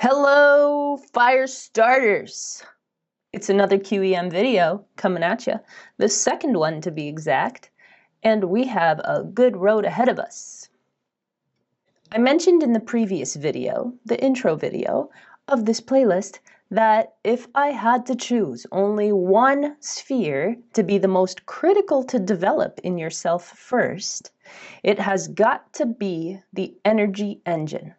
Hello, fire starters! It's another QEM video coming at you, the second one to be exact, and we have a good road ahead of us. I mentioned in the previous video, the intro video of this playlist, that if I had to choose only one sphere to be the most critical to develop in yourself first, it has got to be the energy engine.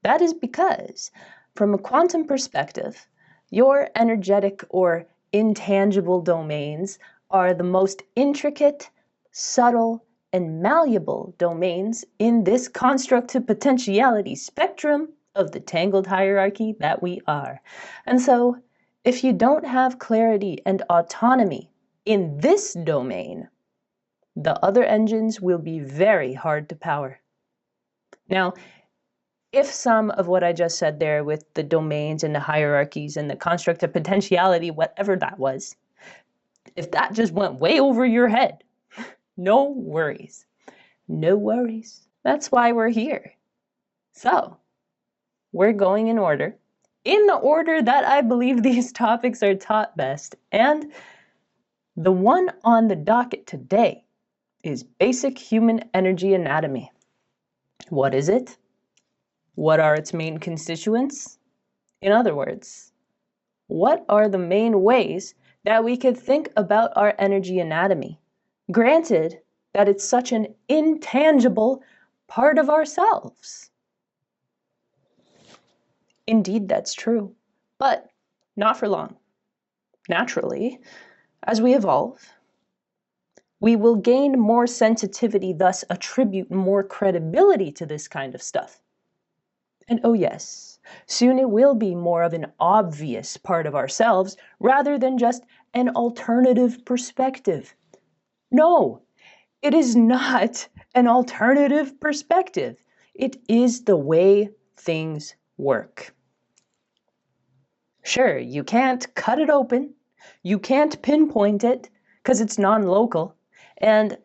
That is because, from a quantum perspective, your energetic or intangible domains are the most intricate, subtle, and malleable domains in this construct to potentiality spectrum of the tangled hierarchy that we are. And so, if you don't have clarity and autonomy in this domain, the other engines will be very hard to power. Now, if some of what I just said there with the domains and the hierarchies and the construct of potentiality, whatever that was, if that just went way over your head, no worries. No worries. That's why we're here. So, we're going in order, in the order that I believe these topics are taught best, and the one on the docket today is basic human energy anatomy. What is it? What are its main constituents? In other words, what are the main ways that we could think about our energy anatomy? Granted that it's such an intangible part of ourselves. Indeed, that's true, but not for long. Naturally, as we evolve, we will gain more sensitivity, thus attribute more credibility to this kind of stuff. And oh yes, soon it will be more of an obvious part of ourselves rather than just an alternative perspective. No, it is not an alternative perspective. It is the way things work. Sure, you can't cut it open, you can't pinpoint it because it's non-local, and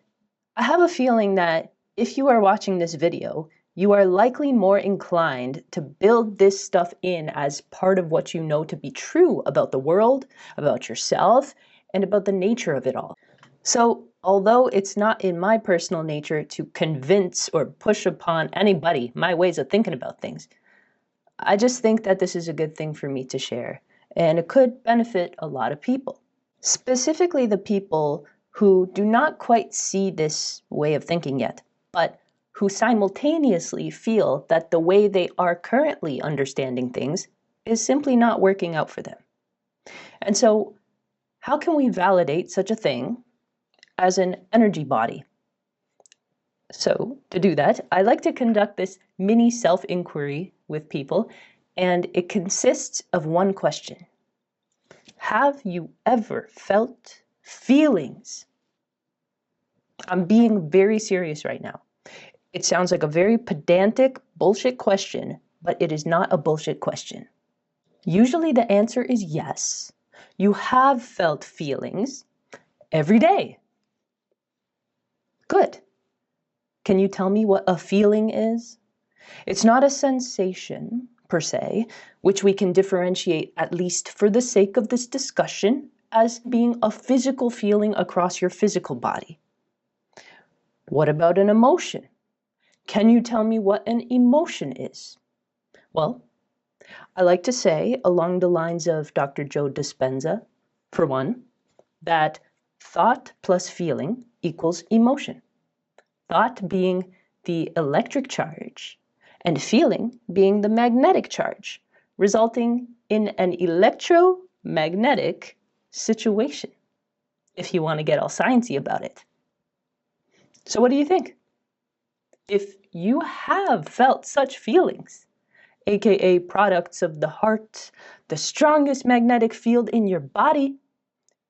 I have a feeling that if you are watching this video, you are likely more inclined to build this stuff in as part of what you know to be true about the world, about yourself, and about the nature of it all. So, although it's not in my personal nature to convince or push upon anybody my ways of thinking about things, I just think that this is a good thing for me to share, and it could benefit a lot of people. Specifically the people who do not quite see this way of thinking yet, but who simultaneously feel that the way they are currently understanding things is simply not working out for them. And so, how can we validate such a thing as an energy body? So, to do that, I like to conduct this mini self-inquiry with people, and it consists of one question. Have you ever felt feelings? I'm being very serious right now. It sounds like a very pedantic bullshit question, but it is not a bullshit question. Usually the answer is yes. You have felt feelings every day. Good. Can you tell me what a feeling is? It's not a sensation, per se, which we can differentiate, at least for the sake of this discussion, as being a physical feeling across your physical body. What about an emotion? Can you tell me what an emotion is? Well, I like to say, along the lines of Dr. Joe Dispenza, for one, that thought plus feeling equals emotion. Thought being the electric charge, and feeling being the magnetic charge, resulting in an electromagnetic situation, if you want to get all sciencey about it. So what do you think? If you have felt such feelings, aka products of the heart, the strongest magnetic field in your body,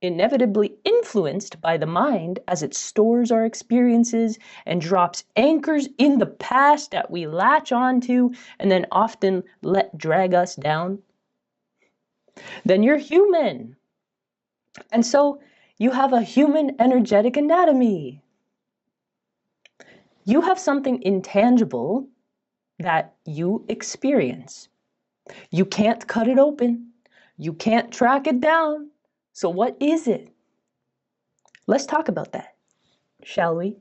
inevitably influenced by the mind as it stores our experiences and drops anchors in the past that we latch onto and then often let drag us down, then you're human. And so you have a human energetic anatomy. You have something intangible that you experience. You can't cut it open. You can't track it down. So what is it? Let's talk about that, shall we?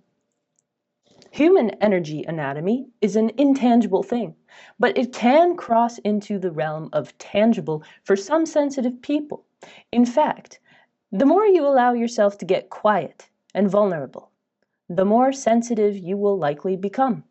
Human energy anatomy is an intangible thing, but it can cross into the realm of tangible for some sensitive people. In fact, the more you allow yourself to get quiet and vulnerable, the more sensitive you will likely become.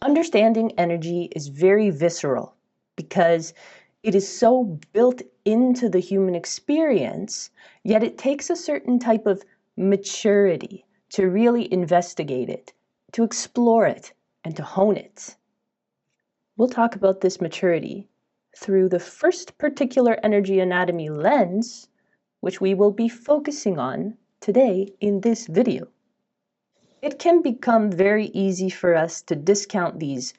Understanding energy is very visceral because it is so built into the human experience, yet it takes a certain type of maturity to really investigate it, to explore it, and to hone it. We'll talk about this maturity through the first particular energy anatomy lens, which we will be focusing on today in this video. It can become very easy for us to discount these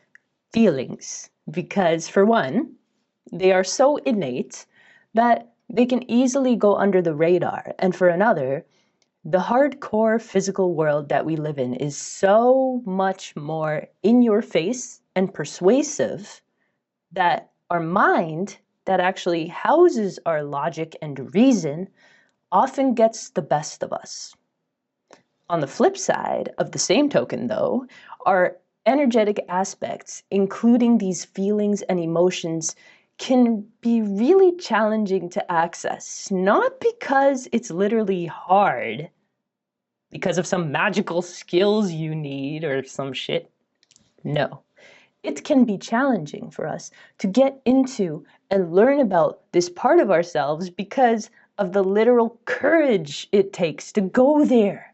feelings because, for one, they are so innate that they can easily go under the radar, and for another, the hardcore physical world that we live in is so much more in your face and persuasive that our mind, that actually houses our logic and reason, often gets the best of us. On the flip side of the same token, though, our energetic aspects, including these feelings and emotions, can be really challenging to access, not because it's literally hard, because of some magical skills you need or some shit. No, it can be challenging for us to get into and learn about this part of ourselves because of the literal courage it takes to go there.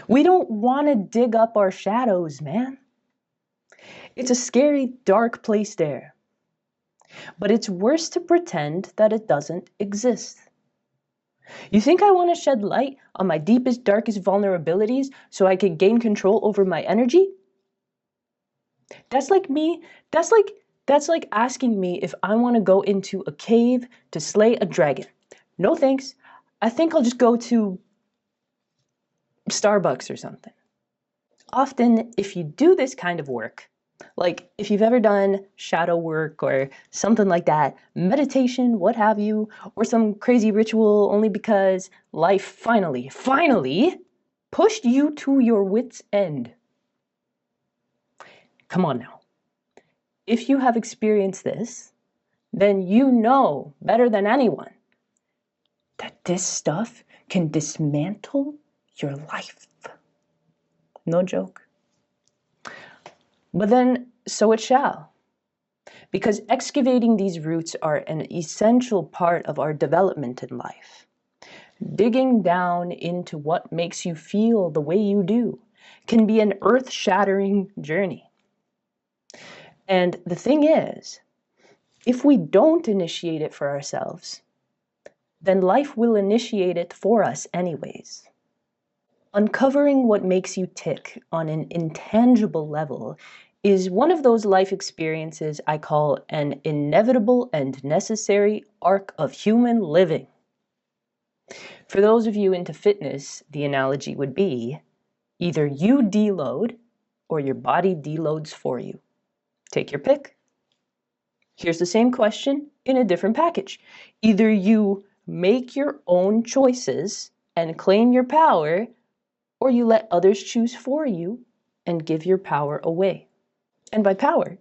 We don't want to dig up our shadows, man. It's a scary, dark place there. But it's worse to pretend that it doesn't exist. You think I want to shed light on my deepest, darkest vulnerabilities so I can gain control over my energy? That's like asking me if I want to go into a cave to slay a dragon. No thanks. I think I'll just go to Starbucks or something. Often, if you do this kind of work, like if you've ever done shadow work or something like that, meditation, what have you, or some crazy ritual only because life finally pushed you to your wit's end. Come on now. If you have experienced this, then you know better than anyone that this stuff can dismantle your life. No joke. But then, so it shall. Because excavating these roots are an essential part of our development in life. Digging down into what makes you feel the way you do can be an earth-shattering journey. And the thing is, if we don't initiate it for ourselves, then life will initiate it for us anyways. Uncovering what makes you tick on an intangible level is one of those life experiences I call an inevitable and necessary arc of human living. For those of you into fitness, the analogy would be either you deload or your body deloads for you. Take your pick. Here's the same question in a different package. Either you make your own choices and claim your power, or you let others choose for you and give your power away. And by power,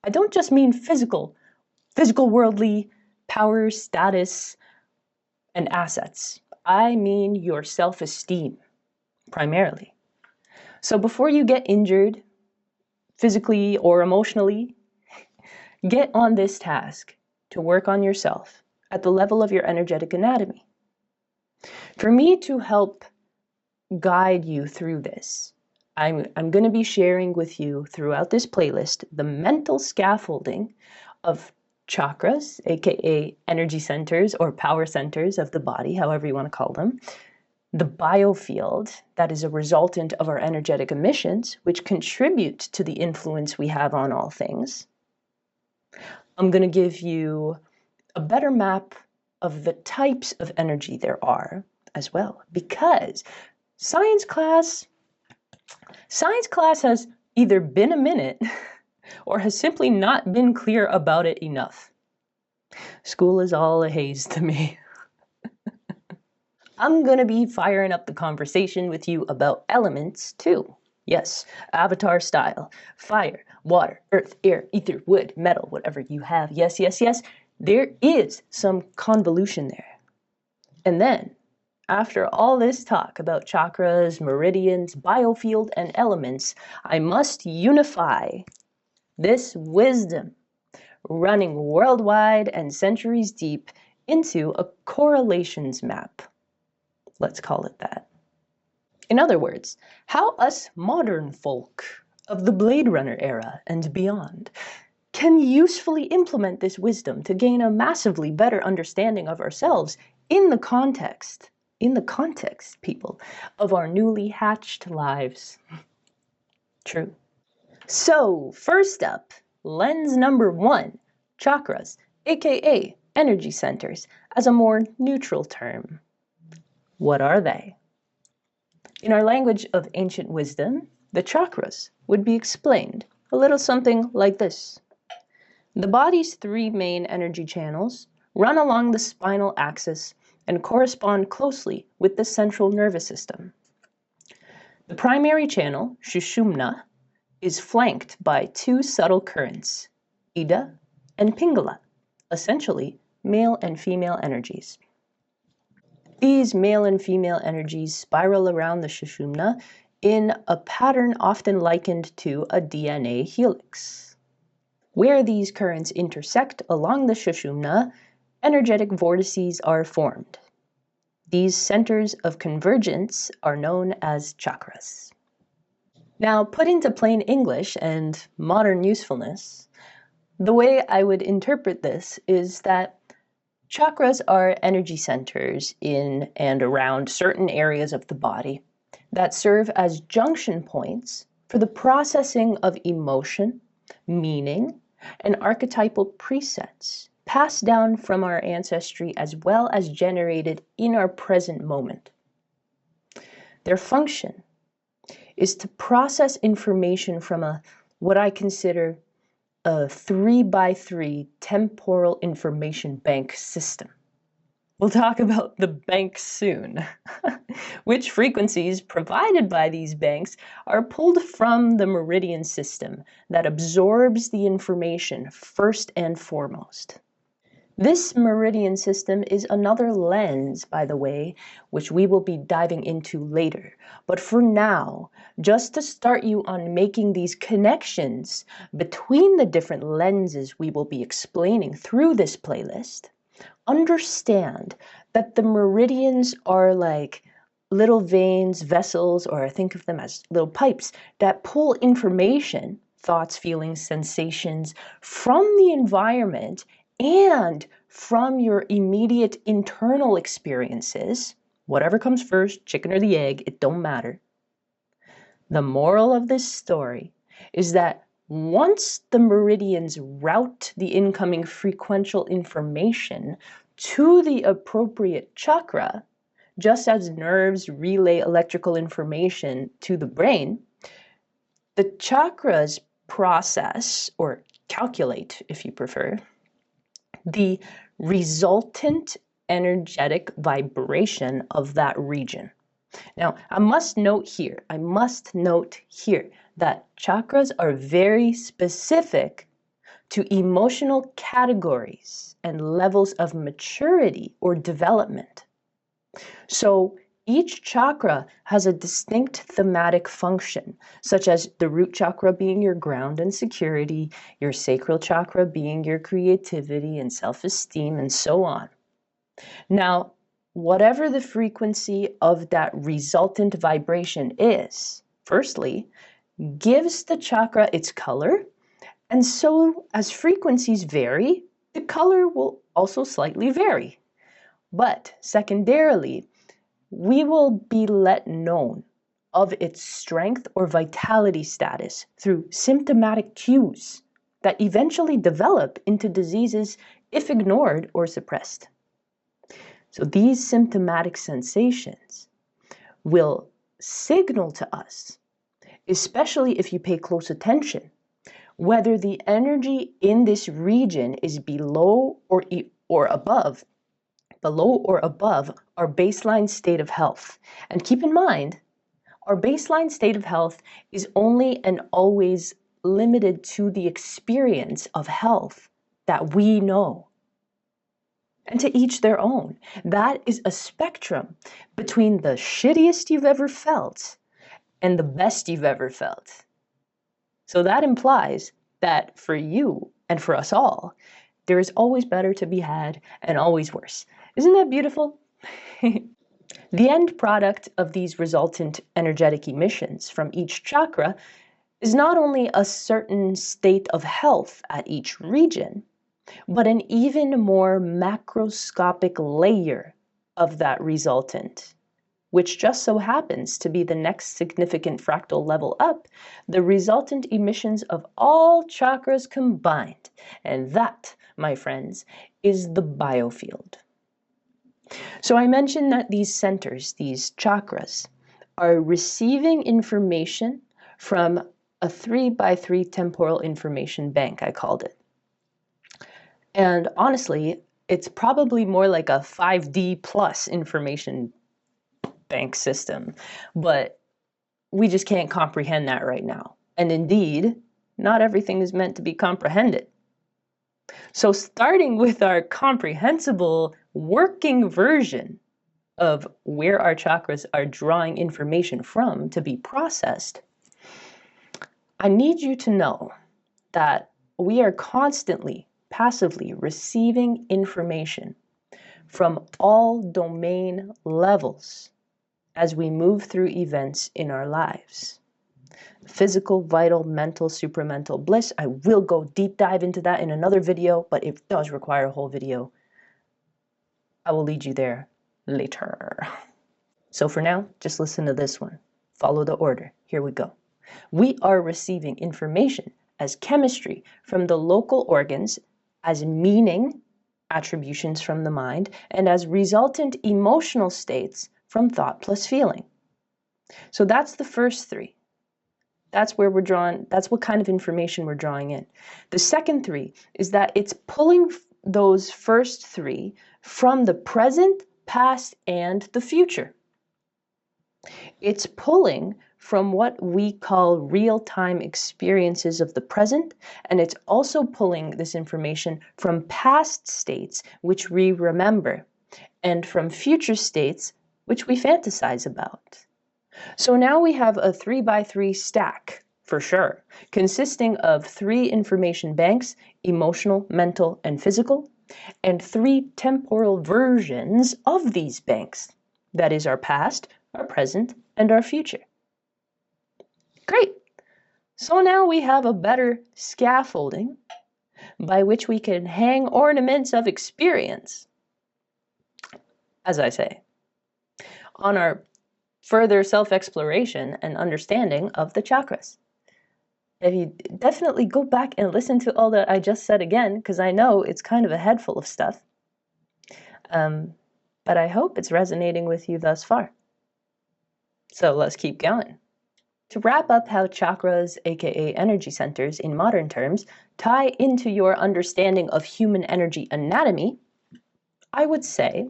I don't just mean physical worldly power, status, and assets. I mean your self-esteem, primarily. So before you get injured, physically or emotionally, get on this task to work on yourself at the level of your energetic anatomy. For me to help guide you through this, I'm going to be sharing with you throughout this playlist the mental scaffolding of chakras, aka energy centers or power centers of the body, however you want to call them, the biofield that is a resultant of our energetic emissions, which contribute to the influence we have on all things. I'm going to give you a better map of the types of energy there are as well, because science class has either been a minute or has simply not been clear about it enough. School is all a haze to me. I'm gonna be firing up the conversation with you about elements too. Yes, Avatar style. Fire, water, earth, air, ether, wood, metal, whatever you have. Yes, yes, yes. There is some convolution there. And then, after all this talk about chakras, meridians, biofield, and elements, I must unify this wisdom running worldwide and centuries deep into a correlations map. Let's call it that. In other words, how us modern folk of the Blade Runner era and beyond can usefully implement this wisdom to gain a massively better understanding of ourselves in the context, people, of our newly hatched lives. True. So, first up, lens number 1, chakras, aka energy centers, as a more neutral term. What are they? In our language of ancient wisdom, the chakras would be explained a little something like this. The body's 3 main energy channels run along the spinal axis and correspond closely with the central nervous system. The primary channel, Sushumna, is flanked by 2 subtle currents, Ida and Pingala, essentially male and female energies. These male and female energies spiral around the Sushumna in a pattern often likened to a DNA helix. Where these currents intersect along the Sushumna, energetic vortices are formed. These centers of convergence are known as chakras. Now, put into plain English and modern usefulness, the way I would interpret this is that chakras are energy centers in and around certain areas of the body that serve as junction points for the processing of emotion, meaning, and archetypal presets passed down from our ancestry as well as generated in our present moment. Their function is to process information from what I consider a 3x3 temporal information bank system. We'll talk about the bank soon. Which frequencies provided by these banks are pulled from the meridian system that absorbs the information first and foremost. This meridian system is another lens, by the way, which we will be diving into later. But for now, just to start you on making these connections between the different lenses we will be explaining through this playlist, understand that the meridians are like little veins, vessels, or think of them as little pipes that pull information, thoughts, feelings, sensations from the environment and from your immediate internal experiences, whatever comes first, chicken or the egg, it don't matter. The moral of this story is that once the meridians route the incoming frequential information to the appropriate chakra, just as nerves relay electrical information to the brain, the chakras process, or calculate if you prefer, the resultant energetic vibration of that region. Now, I must note here that chakras are very specific to emotional categories and levels of maturity or development. So each chakra has a distinct thematic function, such as the root chakra being your ground and security, your sacral chakra being your creativity and self-esteem, and so on. Now, whatever the frequency of that resultant vibration is, firstly, gives the chakra its color, and so as frequencies vary, the color will also slightly vary. But secondarily, we will be let known of its strength or vitality status through symptomatic cues that eventually develop into diseases if ignored or suppressed. So these symptomatic sensations will signal to us, especially if you pay close attention, whether the energy in this region is below or above our baseline state of health. And keep in mind, our baseline state of health is only and always limited to the experience of health that we know. And to each their own. That is a spectrum between the shittiest you've ever felt and the best you've ever felt. So that implies that for you and for us all, there is always better to be had and always worse. Isn't that beautiful? The end product of these resultant energetic emissions from each chakra is not only a certain state of health at each region, but an even more macroscopic layer of that resultant, which just so happens to be the next significant fractal level up, the resultant emissions of all chakras combined. And that, my friends, is the biofield. So I mentioned that these centers, these chakras, are receiving information from a 3x3 temporal information bank, I called it. And honestly, it's probably more like a 5D plus information bank system, but we just can't comprehend that right now. And indeed, not everything is meant to be comprehended. So starting with our comprehensible working version of where our chakras are drawing information from to be processed, I need you to know that we are constantly, passively receiving information from all domain levels as we move through events in our lives. Physical, vital, mental, supramental bliss. I will go deep dive into that in another video, but it does require a whole video. I will lead you there later. So for now, just listen to this one. Follow the order. Here we go. We are receiving information as chemistry from the local organs, as meaning, attributions from the mind, and as resultant emotional states from thought plus feeling. So that's the first three. That's where we're drawing, that's what kind of information we're drawing in. The second three is that it's pulling those first three from the present, past, and the future. It's pulling from what we call real-time experiences of the present, and it's also pulling this information from past states, which we remember, and from future states, which we fantasize about. So now we have a 3x3 stack, for sure, consisting of 3 information banks, emotional, mental, and physical, and 3 temporal versions of these banks. That is our past, our present, and our future. Great. So now we have a better scaffolding by which we can hang ornaments of experience, as I say, on our further self-exploration and understanding of the chakras. If you definitely go back and listen to all that I just said again, because I know it's kind of a head full of stuff. But I hope it's resonating with you thus far. So let's keep going. To wrap up how chakras, aka energy centers in modern terms, tie into your understanding of human energy anatomy, I would say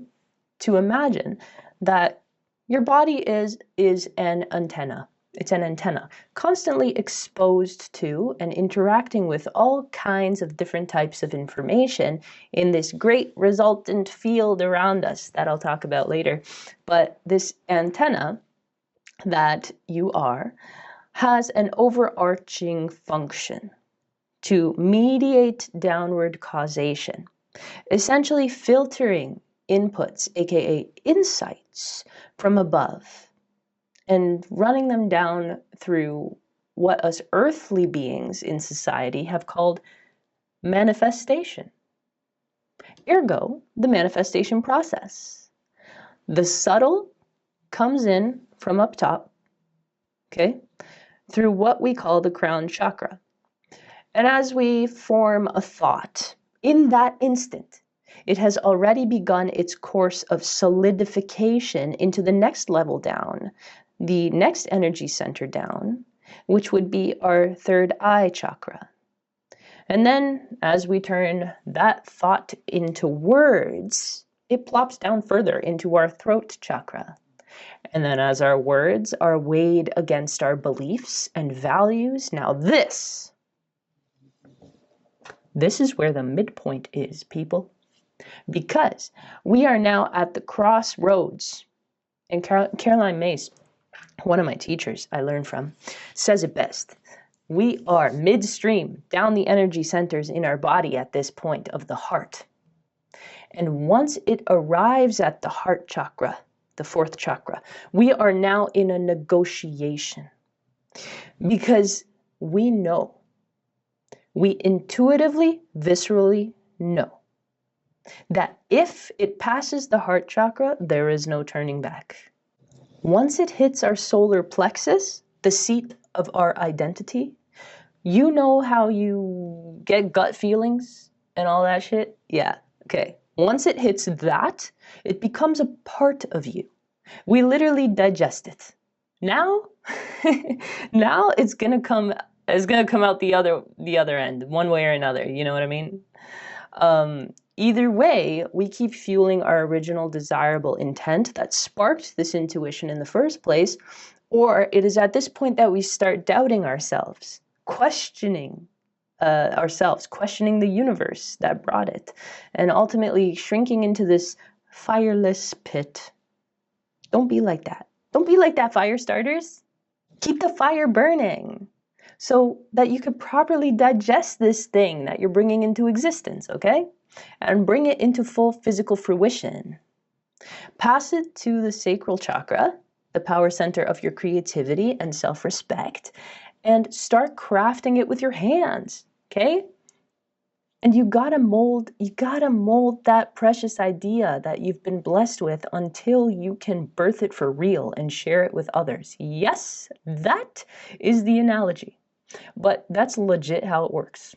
to imagine that your body is an antenna. It's an antenna, constantly exposed to and interacting with all kinds of different types of information in this great resultant field around us that I'll talk about later. But this antenna that you are has an overarching function to mediate downward causation, essentially filtering inputs, aka insights, from above and running them down through what us earthly beings in society have called manifestation. Ergo, the manifestation process. The subtle comes in from up top, okay, through what we call the crown chakra. And as we form a thought, in that instant, it has already begun its course of solidification into the next level down, the next energy center down, which would be our third eye chakra. And then as we turn that thought into words, it plops down further into our throat chakra. And then as our words are weighed against our beliefs and values, now this is where the midpoint is, people. Because we are now at the crossroads. And Caroline Myss, one of my teachers I learned from, says it best. We are midstream down the energy centers in our body at this point of the heart. And once it arrives at the heart chakra, the fourth chakra, we are now in a negotiation. Because we know, we intuitively, viscerally know that if it passes the heart chakra, there is no turning back. Once it hits our solar plexus, the seat of our identity, you know how you get gut feelings and all that shit? Yeah, okay. Once it hits that, it becomes a part of you. We literally digest it. Now, now it's gonna come out the other end, one way or another, you know what I mean? Either way, we keep fueling our original desirable intent that sparked this intuition in the first place, or it is at this point that we start doubting ourselves, questioning ourselves, questioning the universe that brought it, and ultimately shrinking into this fireless pit. Don't be like that. Don't be like that, fire starters. Keep the fire burning so that you can properly digest this thing that you're bringing into existence, okay? And bring it into full physical fruition. Pass it to the sacral chakra, the power center of your creativity and self-respect, and start crafting it with your hands, okay? And you gotta mold that precious idea that you've been blessed with until you can birth it for real and share it with others. Yes, that is the analogy, but that's legit how it works.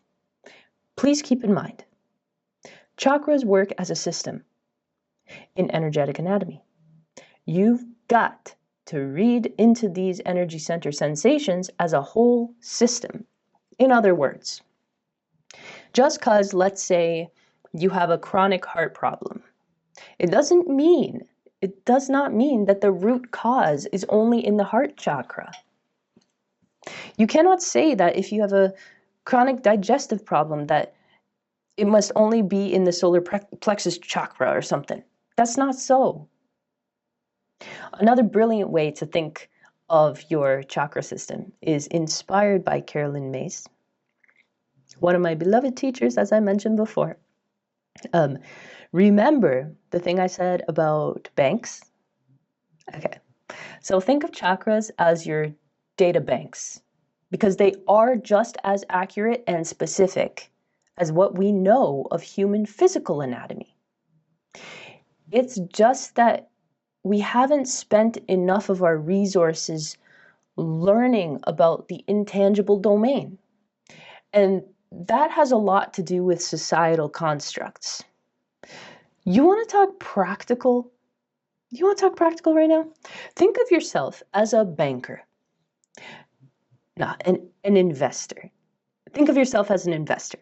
Please keep in mind, chakras work as a system in energetic anatomy. You've got to read into these energy center sensations as a whole system. In other words, just because, let's say, you have a chronic heart problem, it does not mean that the root cause is only in the heart chakra. You cannot say that if you have a chronic digestive problem that it must only be in the solar plexus chakra or something. That's not so. Another brilliant way to think of your chakra system is inspired by Caroline Myss, one of my beloved teachers, as I mentioned before. Remember the thing I said about banks? Okay, so think of chakras as your data banks, because they are just as accurate and specific as what we know of human physical anatomy. It's just that we haven't spent enough of our resources learning about the intangible domain. And that has a lot to do with societal constructs. You want to talk practical? You want to talk practical right now? Think of yourself as a banker. No, an investor. Think of yourself as an investor.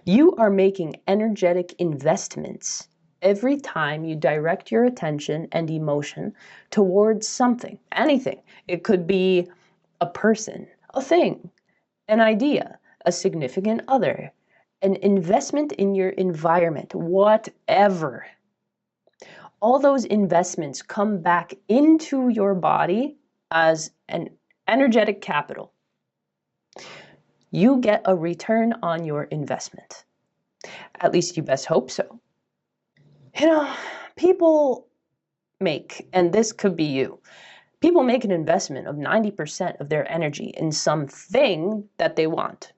You are making energetic investments every time you direct your attention and emotion towards something, anything. It could be a person, a thing, an idea, a significant other, an investment in your environment, whatever. All those investments come back into your body as an energetic capital. You get a return on your investment. At least you best hope so. You know, people make, and this could be you, people make an investment of 90% of their energy in something that they want.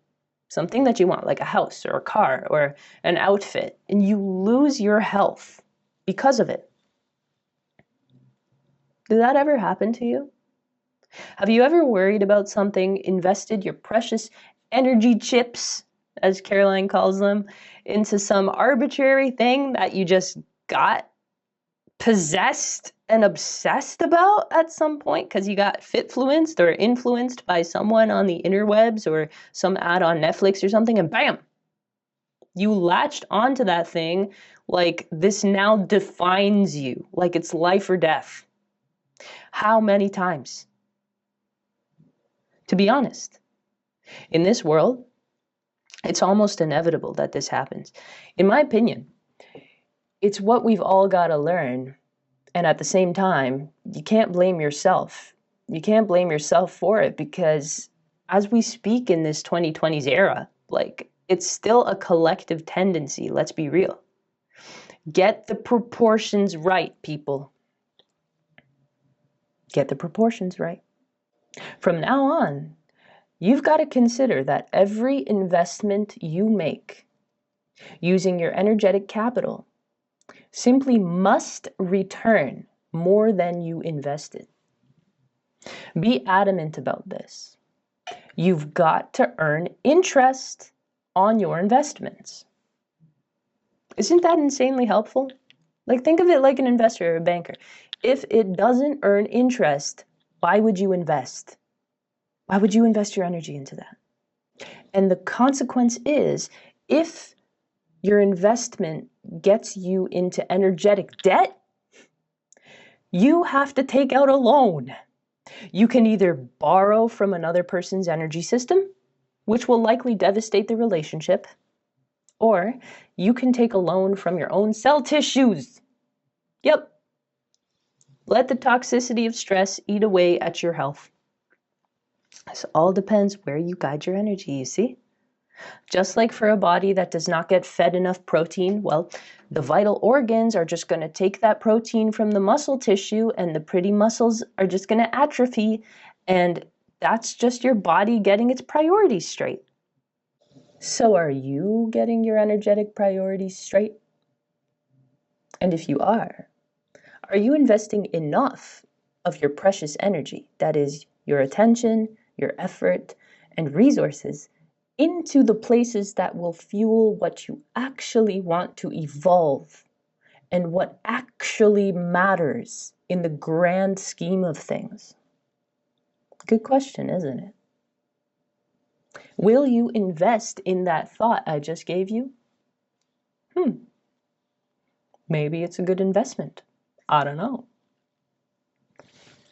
Something that you want, like a house or a car or an outfit, and you lose your health because of it. Did that ever happen to you? Have you ever worried about something, invested your precious energy chips, as Caroline calls them, into some arbitrary thing that you just got? possessed and obsessed about at some point because you got fitfluenced or influenced by someone on the interwebs or some ad on Netflix or something, and bam, you latched onto that thing like this now defines you, like it's life or death. How many times? To be honest, in this world, it's almost inevitable that this happens. In my opinion, it's what we've all got to learn. And at the same time, you can't blame yourself. You can't blame yourself for it because as we speak in this 2020s era, like it's still a collective tendency, let's be real. Get the proportions right, people. Get the proportions right. From now on, you've got to consider that every investment you make using your energetic capital simply must return more than you invested. Be adamant about this. You've got to earn interest on your investments. Isn't that insanely helpful? Like, think of it like an investor or a banker. If it doesn't earn interest, why would you invest? Why would you invest your energy into that? And the consequence is, if your investment gets you into energetic debt, you have to take out a loan. You can either borrow from another person's energy system, which will likely devastate the relationship, or you can take a loan from your own cell tissues. Yep. Let the toxicity of stress eat away at your health. This all depends where you guide your energy, you see? Just like for a body that does not get fed enough protein, well, the vital organs are just going to take that protein from the muscle tissue and the pretty muscles are just going to atrophy, and that's just your body getting its priorities straight. So are you getting your energetic priorities straight? And if you are you investing enough of your precious energy, that is your attention, your effort, and resources, into the places that will fuel what you actually want to evolve and what actually matters in the grand scheme of things? Good question, isn't it? Will you invest in that thought I just gave you? Maybe it's a good investment. I don't know.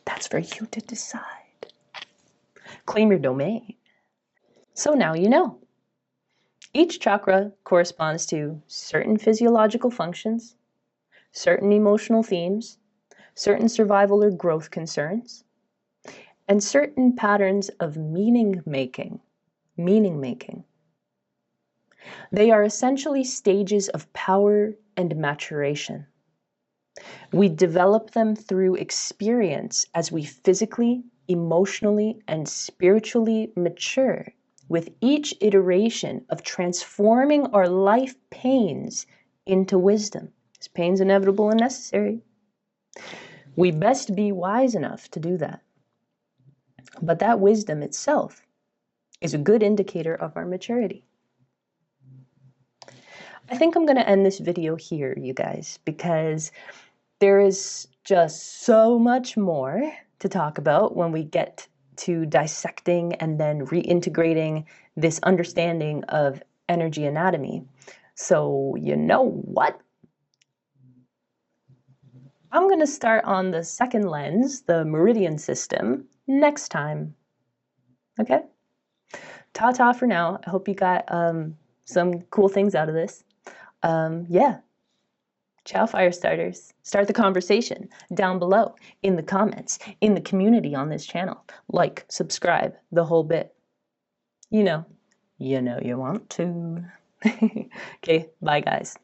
That's for you to decide. Claim your domain. So now you know. Each chakra corresponds to certain physiological functions, certain emotional themes, certain survival or growth concerns, and certain patterns of meaning making. They are essentially stages of power and maturation. We develop them through experience as we physically, emotionally, and spiritually mature, with each iteration of transforming our life pains into wisdom. This pain's inevitable and necessary. We best be wise enough to do that. But that wisdom itself is a good indicator of our maturity. I think I'm going to end this video here, you guys, because there is just so much more to talk about when we get to dissecting and then reintegrating this understanding of energy anatomy. So you know what? I'm going to start on the second lens, the meridian system, next time. Okay? Ta-ta for now. I hope you got some cool things out of this. Yeah. Ciao, fire starters. Start the conversation down below, in the comments, in the community on this channel. Like, subscribe, the whole bit. You know you want to. Okay, bye guys.